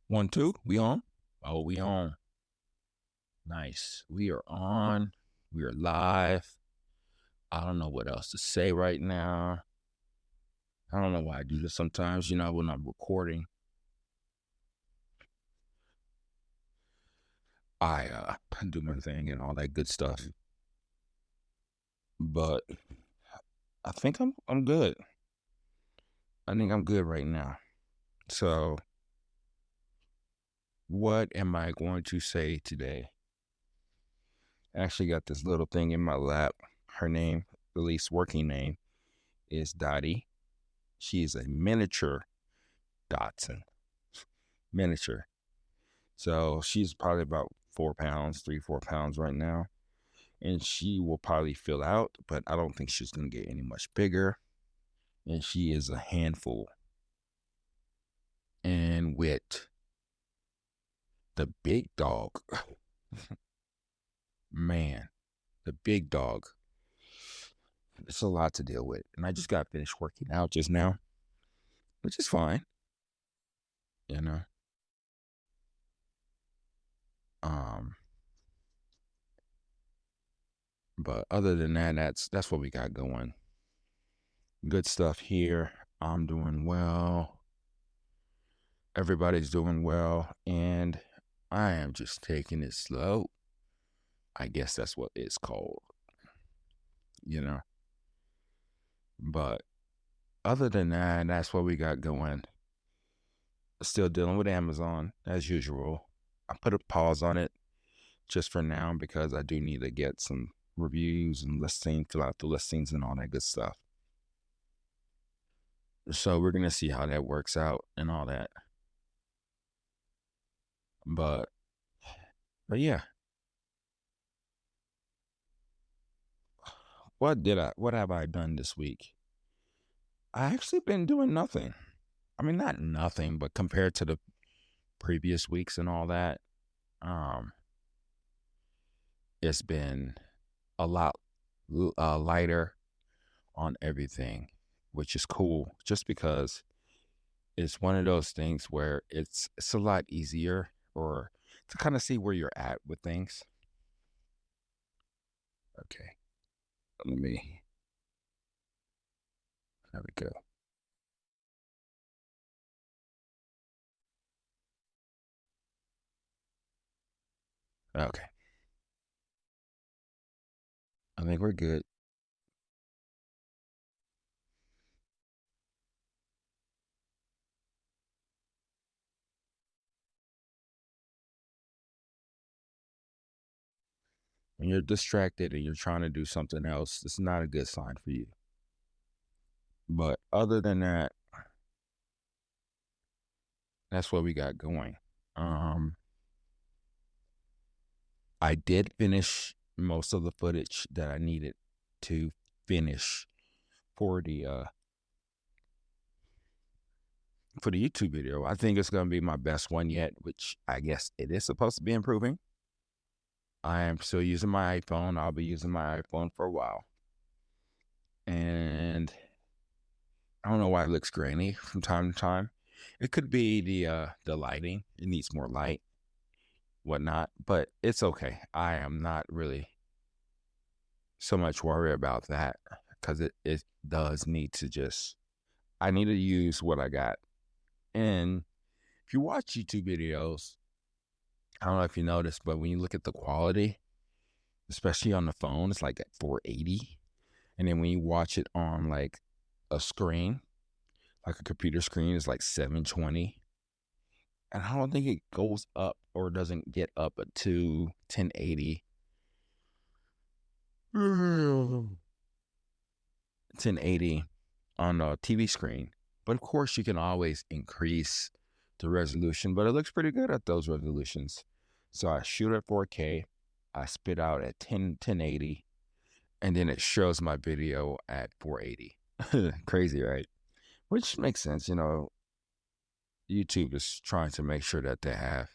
One, two, we on? Oh, we on. Nice. We are on. We are live. I don't know what else to say right now. I don't know why I do this sometimes, when I'm recording. I do my thing and all that good stuff. But I think I'm good. I think I'm good right now. So, what am I going to say today? I actually got this little thing in my lap. Her name, at least working name, is Dottie. She is a miniature Dotson. Miniature. So she's probably about 4 pounds, 3, 4 pounds right now. And she will probably fill out, but I don't think she's going to get any much bigger. And she is a handful. And with the big dog, man, the big dog, it's a lot to deal with. And I just got finished working out just now, which is fine, you know. Um, but other than that, that's what we got going. Good stuff here. I'm doing well. Everybody's doing well, and I am just taking it slow. I guess that's what it's called, you know. But other than that, that's what we got going. Still dealing with Amazon as usual. I put a pause on it just for now because I do need to get some reviews and listings, fill out the listings and all that good stuff. So we're gonna see how that works out and all that. But but yeah, what have I done this week? I actually been doing nothing. I mean, not nothing, but compared to the previous weeks and all that, um, it's been a lot lighter on everything, which is cool. Just because it's one of those things where it's a lot easier or to kind of see where you're at with things. Okay, let me. There we go. Okay, I think we're good. When you're distracted and you're trying to do something else, it's not a good sign for you. But other than that, that's what we got going. Um, I did finish most of the footage that I needed to finish for the YouTube video. I think it's gonna be my best one yet, which I guess it is supposed to be improving. I am still using my iPhone. I'll be using my iPhone for a while. And I don't know why it looks grainy from time to time. It could be the lighting. It needs more light, whatnot. But it's okay. I am not really so much worried about that because it does need to just I need to use what I got. And if you watch YouTube videos, I don't know if you noticed, but when you look at the quality, especially on the phone, it's like at 480. And then when you watch it on like a screen, like a computer screen, it's like 720. And I don't think it goes up or doesn't get up to 1080. 1080 on a TV screen. But of course, you can always increase the resolution, but it looks pretty good at those resolutions. So I shoot at 4K, I spit out at 1080, and then it shows my video at 480. Crazy, right? Which makes sense. YouTube is trying to make sure that they have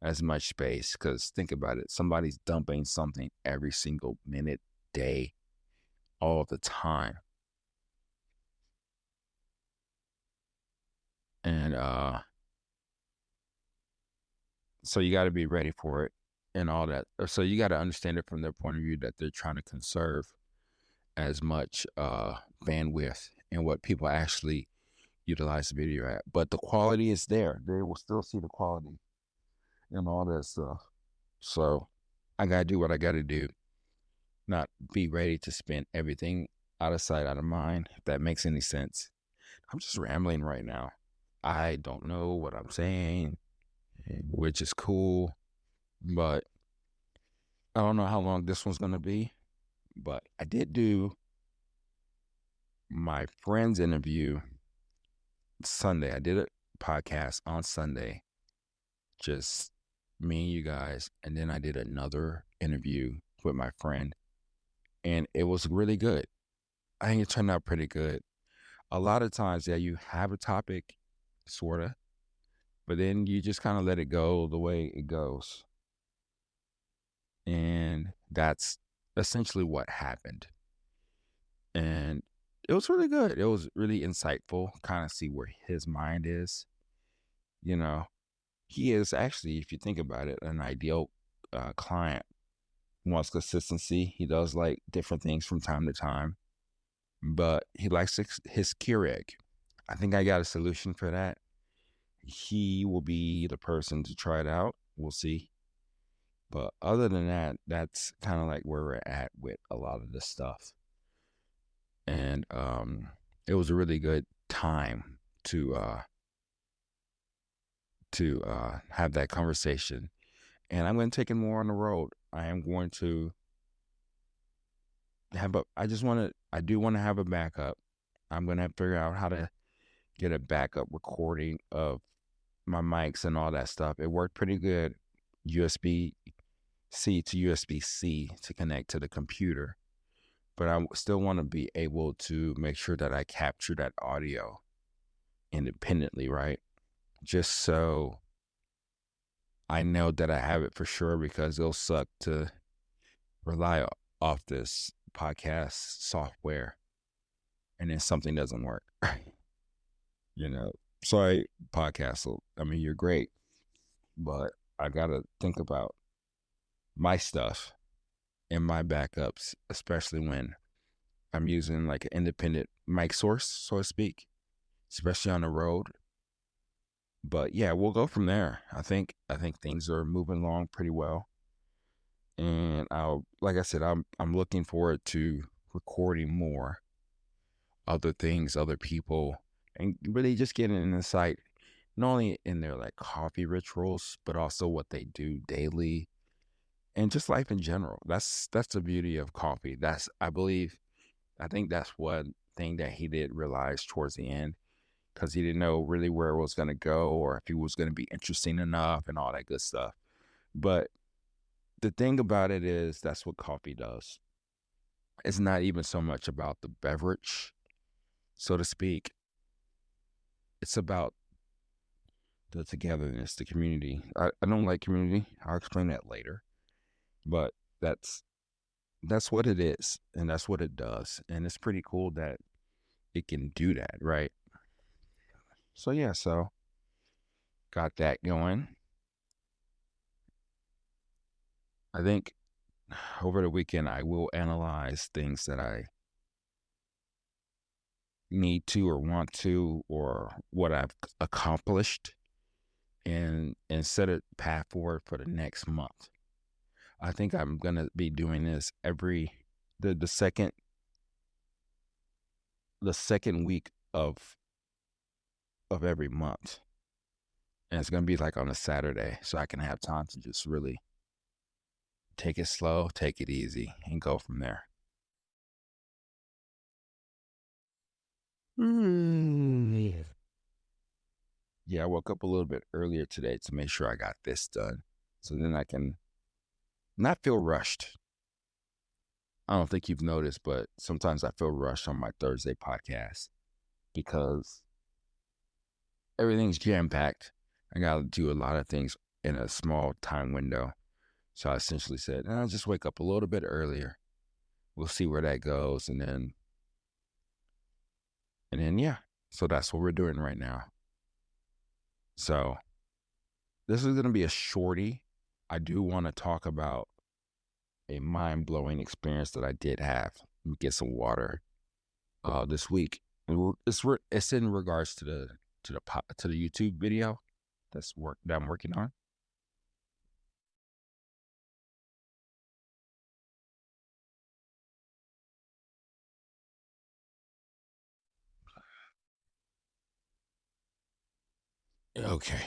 as much space because think about it, somebody's dumping something every single minute, day, all the time. And So you got to be ready for it and all that. So you got to understand it from their point of view that they're trying to conserve as much bandwidth and what people actually utilize the video at. But the quality is there. They will still see the quality and all that stuff. So I got to do what I got to do, not be ready to spend everything out of sight, out of mind, if that makes any sense. I'm just rambling right now. I don't know what I'm saying, which is cool, but I don't know how long this one's going to be. But I did do my friend's interview Sunday. I did a podcast on Sunday, just me and you guys. And then I did another interview with my friend, and it was really good. I think it turned out pretty good. A lot of times, yeah, you have a topic, sort of, but then you just kind of let it go the way it goes. And that's essentially what happened. And it was really good. It was really insightful, kind of see where his mind is. You know, he is actually, if you think about it, an ideal client. He wants consistency. He does like different things from time to time, but he likes his Keurig. I think I got a solution for that. He will be the person to try it out. We'll see. But other than that, that's kind of like where we're at with a lot of this stuff. And it was a really good time to have that conversation. And I'm going to take it more on the road. I am going to I do want to have a backup. I'm going to figure out how to get a backup recording of my mics and all that stuff. It worked pretty good. USB-C to USB-C to connect to the computer. But I still want to be able to make sure that I capture that audio independently, right? Just so I know that I have it for sure, because it'll suck to rely off this podcast software and then something doesn't work. Sorry, podcast. I mean, you're great, but I got to think about my stuff and my backups, especially when I'm using like an independent mic source, so to speak, especially on the road. But yeah, we'll go from there. I think things are moving along pretty well. And like I said, I'm looking forward to recording more other things, other people, and really just getting an insight, not only in their like coffee rituals, but also what they do daily and just life in general. That's the beauty of coffee. I think that's one thing that he did realize towards the end, because he didn't know really where it was going to go or if it was going to be interesting enough and all that good stuff. But the thing about it is, that's what coffee does. It's not even so much about the beverage, so to speak. It's about the togetherness, the community. I don't like community. I'll explain that later. But that's what it is, and that's what it does. And it's pretty cool that it can do that, right? So yeah, so got that going. I think over the weekend I will analyze things that I need to or want to, or what I've accomplished, and set a path forward for the next month. I think I'm gonna be doing this every the second week of every month. And it's gonna be like on a Saturday, so I can have time to just really take it slow, take it easy, and go from there. Yeah. Yeah, I woke up a little bit earlier today to make sure I got this done, so then I can not feel rushed. I don't think you've noticed, but sometimes I feel rushed on my Thursday podcast because everything's jam packed. I got to do a lot of things in a small time window. So I essentially said, I'll just wake up a little bit earlier. We'll see where that goes. And then, yeah. So that's what we're doing right now. So This is going to be a shorty. I do want to talk about a mind blowing experience that I did have. Let me get some water. This week. It's in regards to the YouTube video that I'm working on. Okay.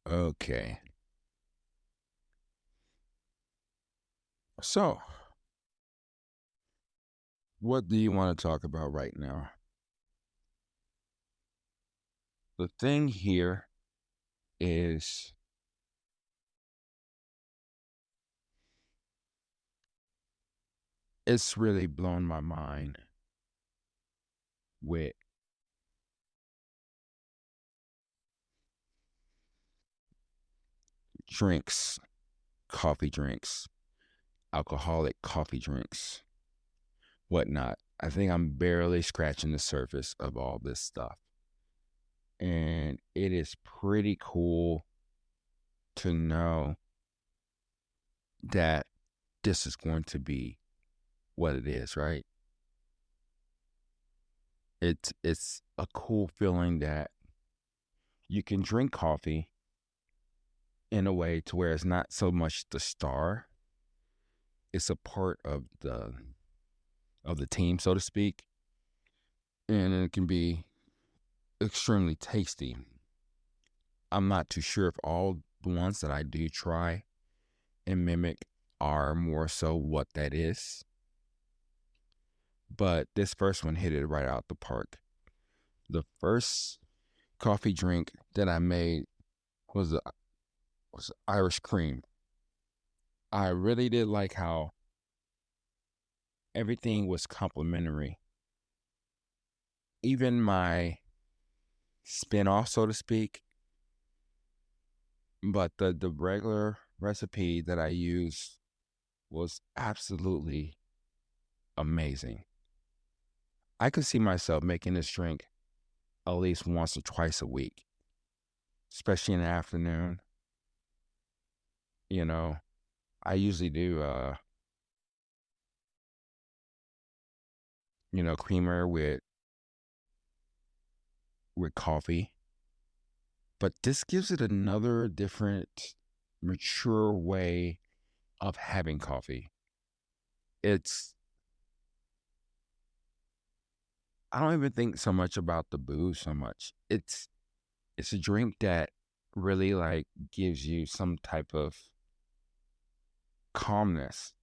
Okay. So, what do you want to talk about right now? The thing here is it's really blown my mind with drinks, coffee drinks, alcoholic coffee drinks, whatnot. I think I'm barely scratching the surface of all this stuff. And it is pretty cool to know that this is going to be what it is, right? It's a cool feeling that you can drink coffee in a way to where it's not so much the star, it's a part of the team, so to speak, and it can be extremely tasty. I'm not too sure if all the ones that I do try and mimic are more so what that is, but this first one hit it right out the park. The first coffee drink that I made was Irish cream. I really did like how everything was complimentary. Even my spin-off, so to speak, but the regular recipe that I used was absolutely amazing. I could see myself making this drink at least once or twice a week, especially in the afternoon. You know, I usually do creamer with coffee, but this gives it another different mature way of having coffee. It's I don't even think so much about the booze so much. It's a drink that really like gives you some type of calmness,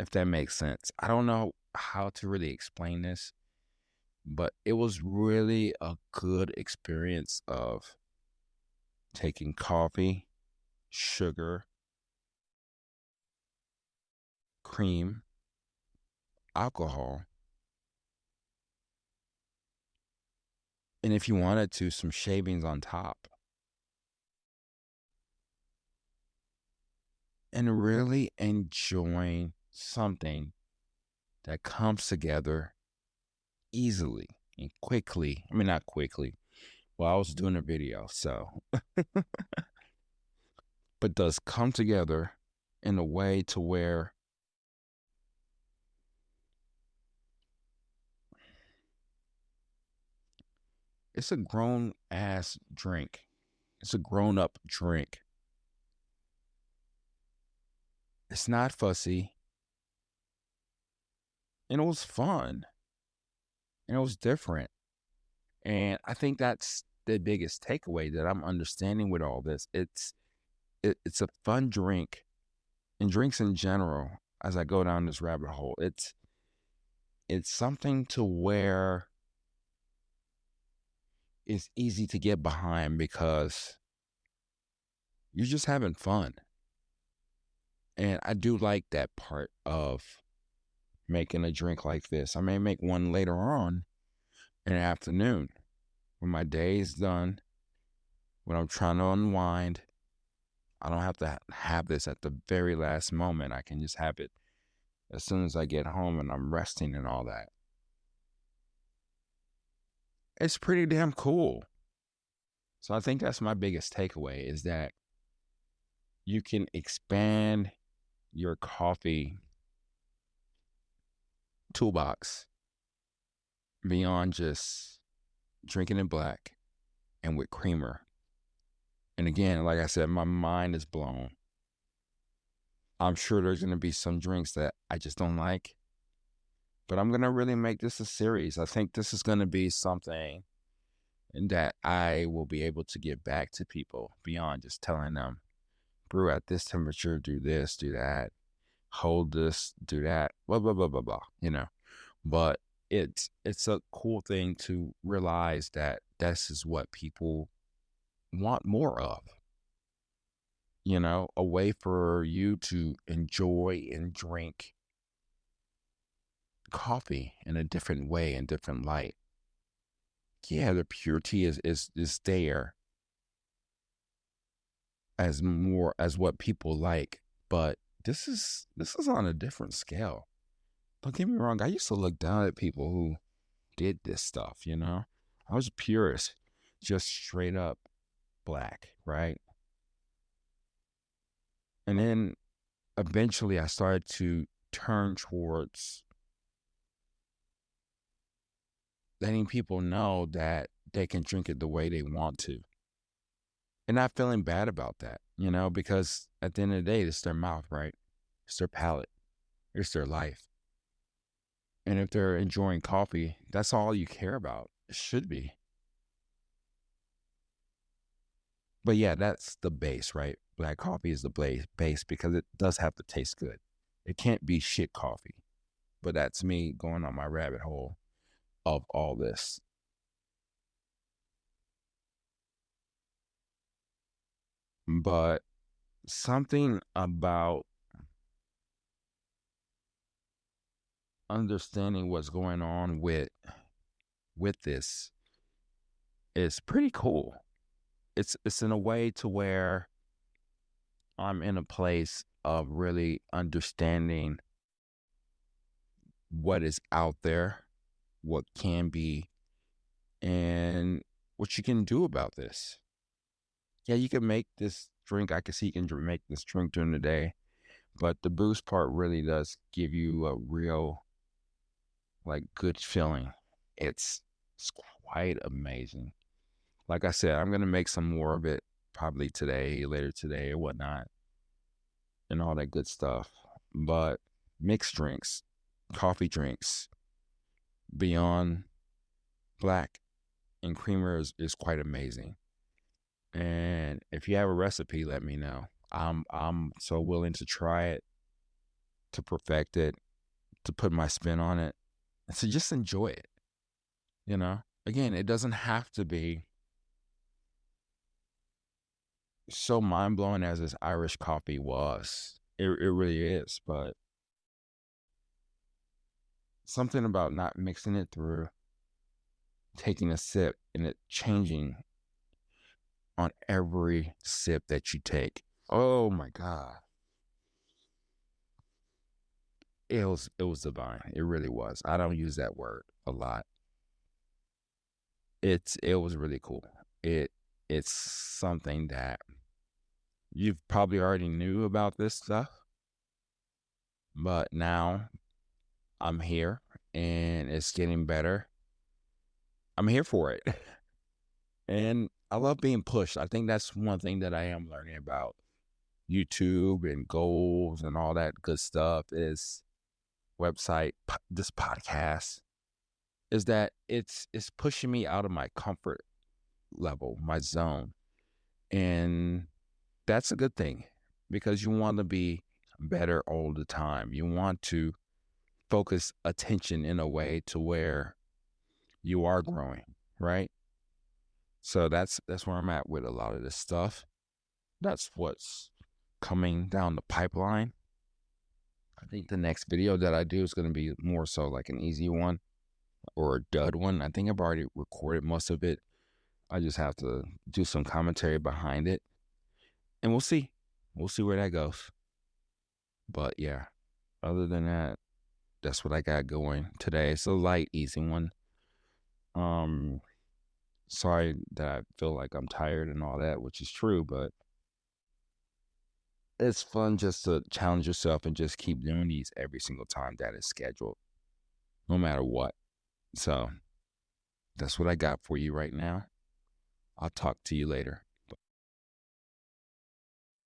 if that makes sense. I don't know how to really explain this, but it was really a good experience of taking coffee, sugar, cream, alcohol, and if you wanted to, some shavings on top, and really enjoying something that comes together easily and quickly. I mean, not quickly. Well, I was doing a video, so, but does come together in a way to where it's a grown ass drink. It's a grown up drink. It's not fussy. And it was fun. And it was different. And I think that's the biggest takeaway that I'm understanding with all this. It's a fun drink. And drinks in general, as I go down this rabbit hole, it's something to where it's easy to get behind because you're just having fun. And I do like that part of making a drink like this. I may make one later on in the afternoon when my day is done, when I'm trying to unwind. I don't have to have this at the very last moment. I can just have it as soon as I get home and I'm resting and all that. it's pretty damn cool. So I think that's my biggest takeaway is that you can expand your coffee toolbox beyond just drinking it black and with creamer. And again, like I said, my mind is blown. I'm sure there's going to be some drinks that I just don't like, but I'm going to really make this a series. I think this is going to be something that I will be able to give back to people beyond just telling them, brew at this temperature, do this, do that, hold this, do that, blah, blah, blah, blah, blah, But it's a cool thing to realize that this is what people want more of, a way for you to enjoy and drink coffee in a different way, in different light. Yeah, the purity is there as more as what people like, but this is on a different scale. Don't get me wrong, I used to look down at people who did this stuff. I was a purist, just straight up black, right? And then eventually I started to turn towards letting people know that they can drink it the way they want to. And not feeling bad about that, because at the end of the day, it's their mouth, right? It's their palate, it's their life. And if they're enjoying coffee, that's all you care about. It should be. But yeah, that's the base, right? Black coffee is the base because it does have to taste good. It can't be shit coffee. But that's me going on my rabbit hole of all this. But something about understanding what's going on with this is pretty cool. It's in a way to where I'm in a place of really understanding what is out there, what can be, and what you can do about this. Yeah, you can make this drink. I can see you can make this drink during the day, but the boost part really does give you a real, like, good feeling. It's quite amazing. Like I said, I'm gonna make some more of it probably today, later today, or whatnot, and all that good stuff. But mixed drinks, coffee drinks, beyond black and creamer is quite amazing. And if you have a recipe, let me know. I'm so willing to try it, to perfect it, to put my spin on it, and to just enjoy it. Again, it doesn't have to be so mind blowing as this Irish coffee was. It really is, but something about not mixing it through, taking a sip, and it changing on every sip that you take. Oh my God. It was divine. It really was. I don't use that word a lot. It was really cool. It's something that you've probably already knew about this stuff, but now I'm here and it's getting better. I'm here for it. And I love being pushed. I think that's one thing that I am learning about YouTube and goals and all that good stuff is website, this podcast, is that it's pushing me out of my comfort level, my zone. And that's a good thing because you want to be better all the time. You want to focus attention in a way to where you are growing, right? So that's where I'm at with a lot of this stuff. That's what's coming down the pipeline. I think the next video that I do is going to be more so like an easy one or a dud one. I think I've already recorded most of it. I just have to do some commentary behind it. And we'll see. We'll see where that goes. But yeah, other than that, that's what I got going today. It's a light, easy one. Sorry that I feel like I'm tired and all that, which is true, but it's fun just to challenge yourself and just keep doing these every single time that is scheduled, no matter what. So that's what I got for you right now. I'll talk to you later.